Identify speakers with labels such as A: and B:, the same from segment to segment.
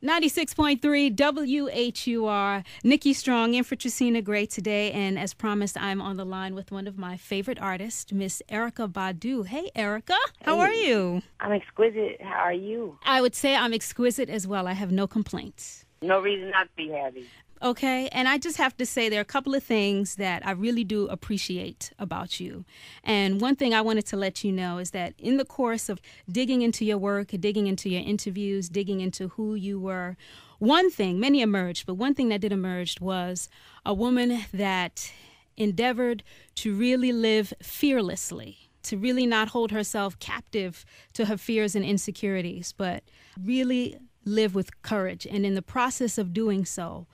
A: 96.3 WHUR. Nikki Strong in for Tracina Gray today. And as promised, I'm on the line with one of my favorite artists, Miss Erykah Badu. Hey, Erykah. How are you?
B: I'm exquisite. How are you?
A: I would say I'm exquisite as well. I have no complaints.
B: No reason not to be happy.
A: Okay, and I just have to say there are a couple of things that I really do appreciate about you. And one thing I wanted to let you know is that in the course of digging into your work, digging into your interviews, digging into who you were, one thing, many emerged, but one thing that did emerge was a woman that endeavored to really live fearlessly, to really not hold herself captive to her fears and insecurities, but really live with courage. And in the process of doing so,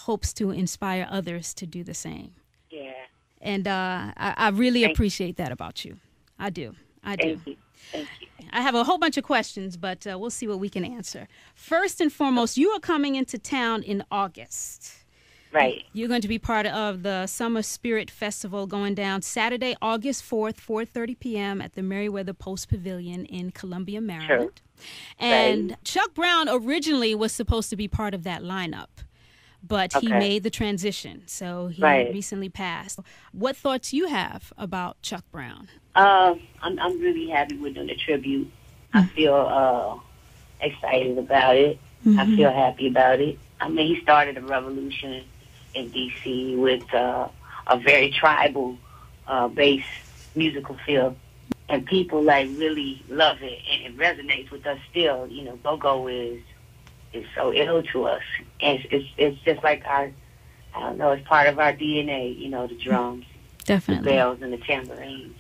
A: hopes to inspire others to do the same.
B: Yeah.
A: And I really appreciate that about you. I do.
B: Thank you. Thank you.
A: I have a whole bunch of questions, but we'll see what we can answer. First and foremost, you are coming into town in August.
B: Right.
A: You're going to be part of the Summer Spirit Festival going down Saturday, August 4th, 4:30 p.m. at the Merriweather Post Pavilion in Columbia, Maryland.
B: Sure.
A: And
B: Right.
A: Chuck Brown originally was supposed to be part of that lineup, but he made the transition, so he recently passed. What thoughts you have about Chuck Brown?
B: I'm really happy we're doing the tribute. I feel excited about it. I feel happy about it. I mean, he started a revolution in D.C. with a very tribal based musical feel, and people like really love it, and it resonates with us still. You know, go-go is so ill to us. And it's just like I don't know, it's part of our DNA, you know, the drums,
A: Definitely.
B: the bells, and the tambourines.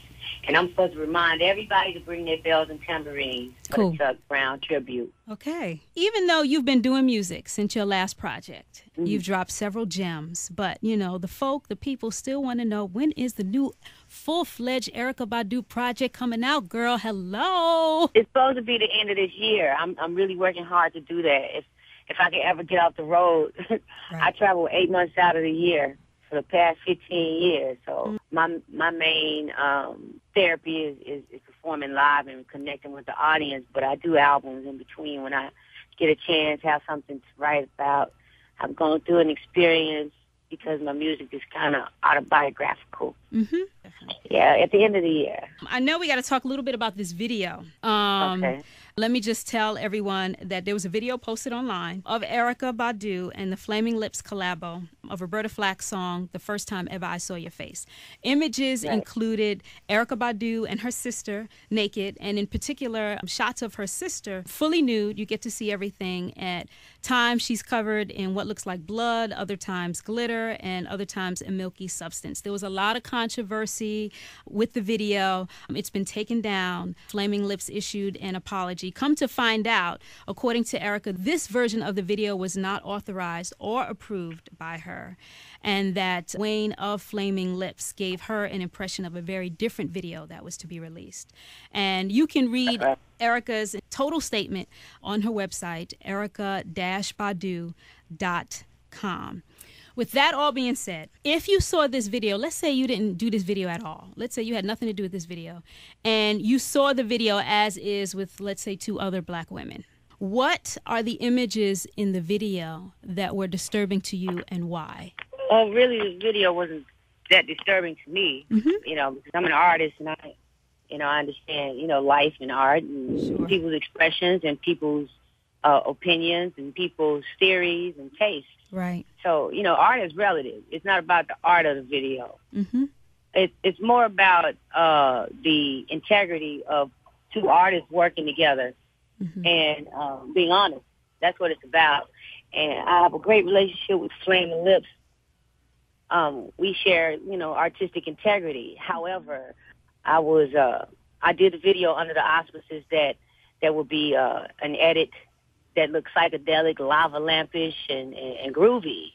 B: And I'm supposed to remind everybody to bring their bells and tambourines for the Chuck Brown tribute.
A: Okay. Even though you've been doing music since your last project, you've dropped several gems, but, you know, the people still want to know, when is the new full-fledged Erykah Badu project coming out, girl? Hello.
B: It's supposed to be the end of this year. I'm really working hard to do that. If I can ever get off the road. I travel 8 months out of the year for the past 15 years. So my main therapy is performing live and connecting with the audience, but I do albums in between when I get a chance, have something to write about. I'm going through an experience because my music is kind of autobiographical. Yeah, at the end of the year.
A: I know we got to talk a little bit about this video. Okay. Let me just tell everyone that there was a video posted online of Erykah Badu and the Flaming Lips collabo of Roberta Flack's song, The First Time Ever I Saw Your Face. Images included Erykah Badu and her sister naked, and in particular, shots of her sister fully nude. You get to see everything. At times, she's covered in what looks like blood, other times glitter, and other times a milky substance. There was a lot of controversy with the video. It's been taken down. Flaming Lips issued an apology. Come to find out, according to Erykah, this version of the video was not authorized or approved by her, and that Wayne of Flaming Lips gave her an impression of a very different video that was to be released. And you can read Erykah's total statement on her website, erykah-badu.com. With that all being said, if you saw this video, let's say you didn't do this video at all. Let's say you had nothing to do with this video, and you saw the video as is with, let's say, 2 other black women. What are the images in the video that were disturbing to you, and why?
B: Oh, really, the video wasn't that disturbing to me, you know, because I'm an artist, and I understand, you know, life and art and people's expressions and people's opinions and people's theories and tastes.
A: Right.
B: So, you know, art is relative. It's not about the art of the video. It's more about the integrity of 2 artists working together and being honest. That's what it's about. And I have a great relationship with Flaming Lips. We share, you know, artistic integrity. However, I did the video under the auspices that there would be an edit that looked psychedelic, lava lampish, and groovy.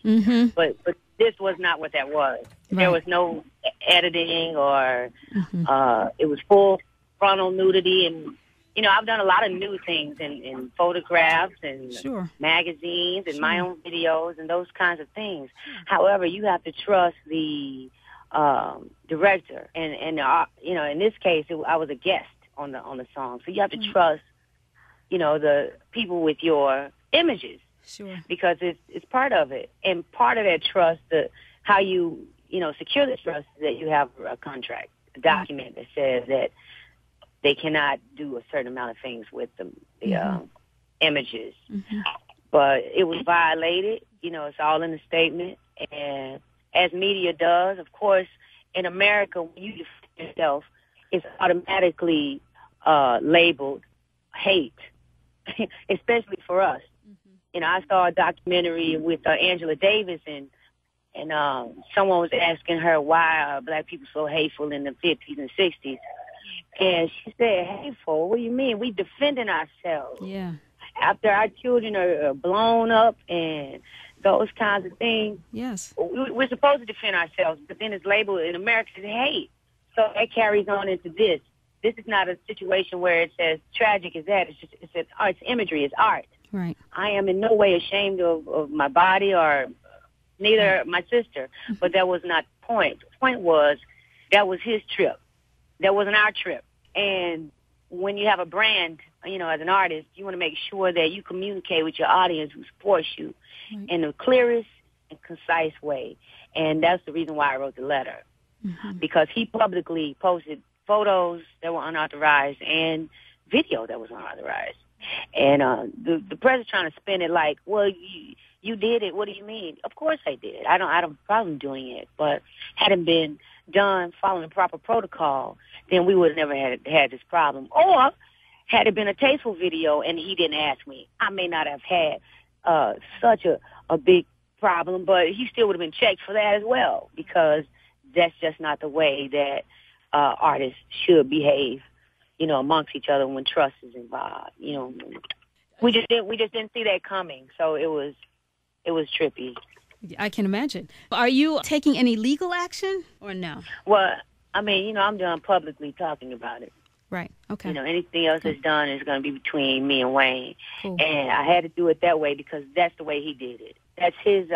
B: But this was not what that was. There was no editing or it was full frontal nudity. And, you know, I've done a lot of new things in photographs and magazines and my own videos and those kinds of things. However, you have to trust the director. And you know, in this case, I was a guest on the song. So you have to trust, you know, the people with your images.
A: Sure.
B: Because it's part of it. And part of that trust, how you secure the trust is that you have a contract, a document that says that they cannot do a certain amount of things with the images. Mm-hmm. But it was violated. It's all in the statement. And as media does, of course, in America, when you defend yourself, it's automatically labeled hate, especially for us. Mm-hmm. I saw a documentary with Angela Davis, and someone was asking her why are black people so hateful in the 50s and 60s. And she said, hateful? What do you mean? We defending ourselves.
A: Yeah.
B: After our children are blown up and those kinds of things.
A: Yes.
B: We're supposed to defend ourselves, but then it's labeled in America as hate. So that carries on into this. This is not a situation where it says tragic as that. It's imagery. It's art.
A: Right.
B: I am in no way ashamed of my body, or neither my sister, but that was not the point. The point was that was his trip. That wasn't our trip. And when you have a brand, as an artist, you want to make sure that you communicate with your audience who supports you in the clearest and concise way. And that's the reason why I wrote the letter, because he publicly posted photos that were unauthorized and video that was unauthorized. And the press is trying to spin it like, well, you did it. What do you mean? Of course I did. I don't have a problem doing it. But had it been done following the proper protocol, then we would have never had this problem. Or had it been a tasteful video and he didn't ask me, I may not have had such a big problem, but he still would have been checked for that as well, because that's just not the way that artists should behave, amongst each other when trust is involved. We just didn't see that coming, so it was trippy.
A: I can imagine. Are you taking any legal action or no?
B: Well, I'm done publicly talking about it.
A: Right. Okay.
B: Anything else that's done is going to be between me and Wayne.
A: Cool.
B: And I had to do it that way because that's the way he did it. That's his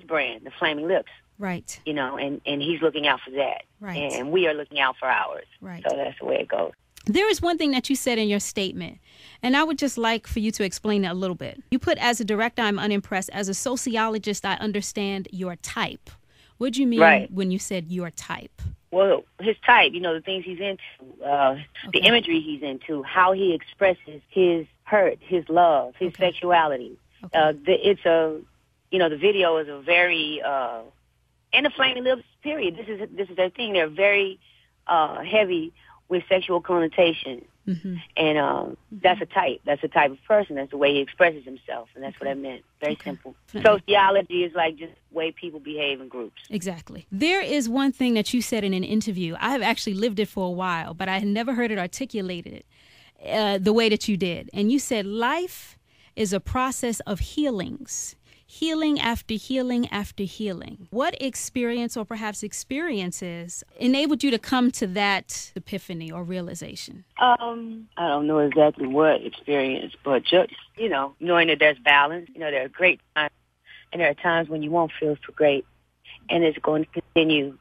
B: brand, the Flaming Lips.
A: Right.
B: And he's looking out for that.
A: Right.
B: And we are looking out for ours.
A: Right.
B: So that's the way it goes.
A: There is one thing that you said in your statement, and I would just like for you to explain it a little bit. You put, as a director, I'm unimpressed. As a sociologist, I understand your type. What do you mean when you said your type?
B: Well, his type, the things he's into, the imagery he's into, how he expresses his hurt, his love, his sexuality. Okay. The video is a very, and the Flaming Lips, period. This is their thing. They're very heavy with sexual connotation. Mm-hmm. And that's a type. That's a type of person. That's the way he expresses himself. And that's what I meant. Very simple. Sociology is like just the way people behave in groups.
A: Exactly. There is one thing that you said in an interview. I have actually lived it for a while, but I had never heard it articulated the way that you did. And you said life is a process of healings. Healing after healing after healing. What experience or perhaps experiences enabled you to come to that epiphany or realization?
B: I don't know exactly what experience, but just, knowing that there's balance. There are great times and there are times when you won't feel so great. And it's going to continue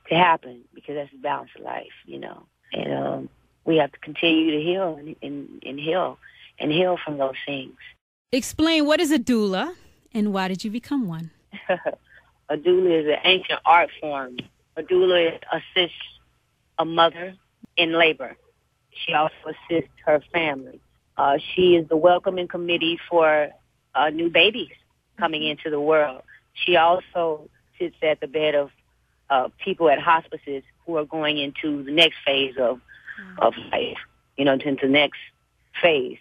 B: to happen because that's the balance of life, And we have to continue to heal and heal from those things.
A: Explain, what is a doula? And why did you become one?
B: A doula is an ancient art form. A doula assists a mother in labor. She also assists her family. She is the welcoming committee for new babies coming into the world. She also sits at the bed of people at hospices who are going into the next phase of life, into the next phase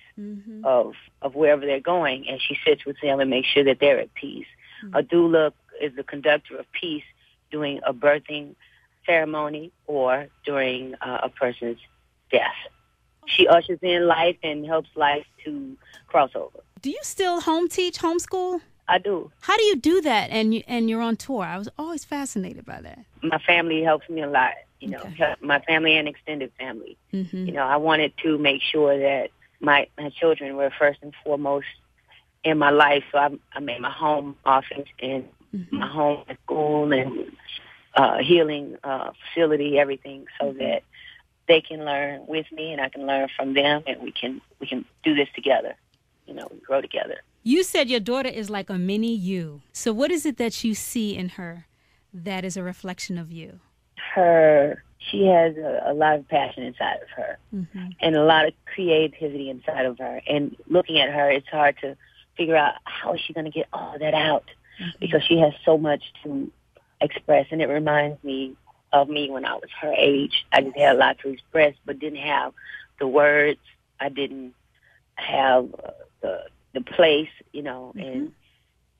B: of wherever they're going, and she sits with them and makes sure that they're at peace. A doula is the conductor of peace during a birthing ceremony or during a person's death. She ushers in life and helps life to cross over.
A: Do you still homeschool?
B: I do.
A: How do you do that and you're on tour? I was always fascinated by that.
B: My family helps me a lot, my family and extended family. I wanted to make sure that my children were first and foremost in my life, so I made my home office and my home school and healing facility, everything, so that they can learn with me and I can learn from them, and we can do this together. We grow together.
A: You said your daughter is like a mini you. So what is it that you see in her that is a reflection of you?
B: She has a lot of passion inside of her, and a lot of creativity inside of her. And looking at her, it's hard to figure out how is she going to get all that out, because she has so much to express. And it reminds me of me when I was her age. I just had a lot to express, but didn't have the words. I didn't have the place, and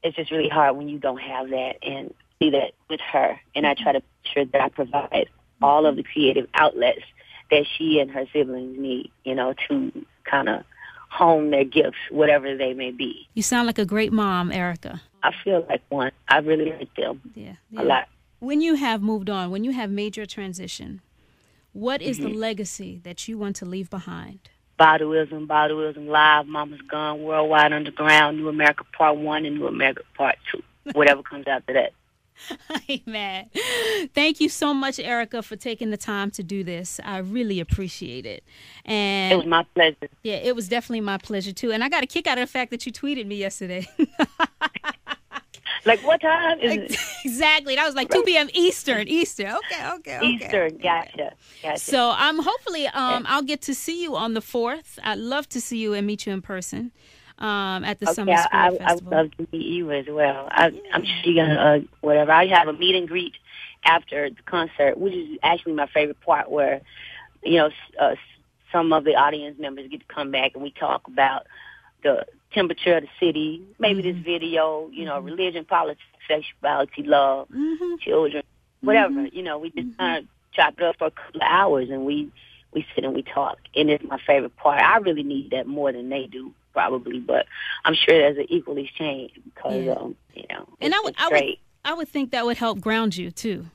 B: it's just really hard when you don't have that, and see that with her. And I try to make sure that I provide all of the creative outlets that she and her siblings need, to kind of hone their gifts, whatever they may be.
A: You sound like a great mom, Erykah.
B: I feel like one. I really like them a lot.
A: When you have moved on, when you have made your transition, what is the legacy that you want to leave behind?
B: Baduism live, Mama's Gone, Worldwide Underground, New America Part 1 and New America Part 2, whatever comes after that.
A: Amen. Thank you so much, Erykah, for taking the time to do this. I really appreciate it. And
B: it was my pleasure.
A: Yeah, it was definitely my pleasure, too. And I got a kick out of the fact that you tweeted me yesterday.
B: Like, what time is it?
A: Exactly. That was like 2 p.m. Eastern. Okay.
B: Eastern, gotcha.
A: So hopefully I'll get to see you on the 4th. I'd love to see you and meet you in person. At the Summer Spirit Festival.
B: I would love to meet you as well. I'm sure you're going to, whatever. I have a meet and greet after the concert, which is actually my favorite part, where, some of the audience members get to come back and we talk about the temperature of the city, maybe this video, religion, politics, sexuality, love, children, whatever. We just kind of chop it up for a couple of hours and we sit and we talk. And it's my favorite part. I really need that more than they do, probably, but I'm sure there's an equal exchange because,
A: and I would think that would help ground you too,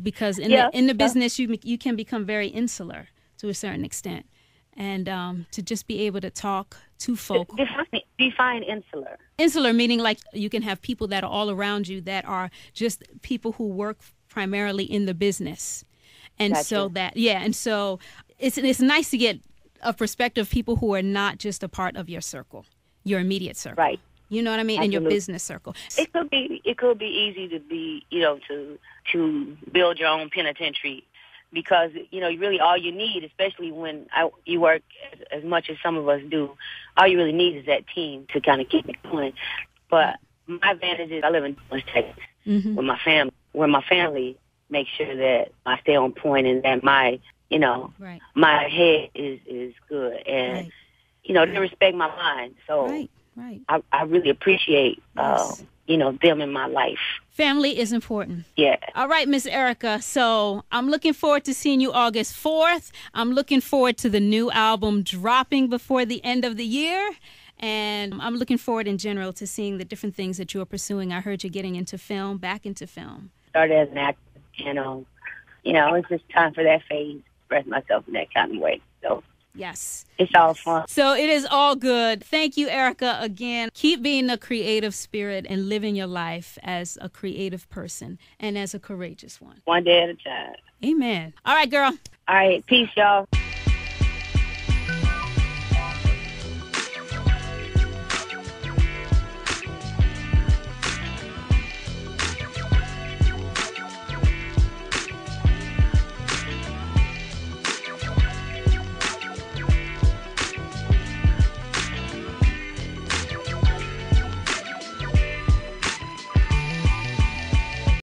A: because in the business you can become very insular to a certain extent, and to just be able to talk to folk.
B: Define insular.
A: Insular meaning like you can have people that are all around you that are just people who work primarily in the business, and so it's nice to get a perspective of people who are not just a part of your circle, your immediate circle.
B: Right.
A: You know what I mean?
B: Absolutely.
A: In your business circle.
B: It could be easy to be, to build your own penitentiary, because, really all you need, especially when you work as much as some of us do, all you really need is that team to kind of keep it going. But my advantage is I live in Texas with my family, where my family makes sure that I stay on point and that my my head is good, and they respect my mind. So I really appreciate them in my life.
A: Family is important.
B: Yeah.
A: All right, Miss Erykah. So I'm looking forward to seeing you August 4th. I'm looking forward to the new album dropping before the end of the year. And I'm looking forward in general to seeing the different things that you are pursuing. I heard you're getting into film, back into film.
B: Started as an actor, and it's just time for that phase. Express myself in that kind of way. So
A: yes,
B: it's all fun.
A: So it is all good. Thank you, Erykah, again. Keep being a creative spirit and living your life as a creative person and as a courageous one.
B: One day at a time.
A: Amen. All right, girl.
B: All right. Peace, y'all.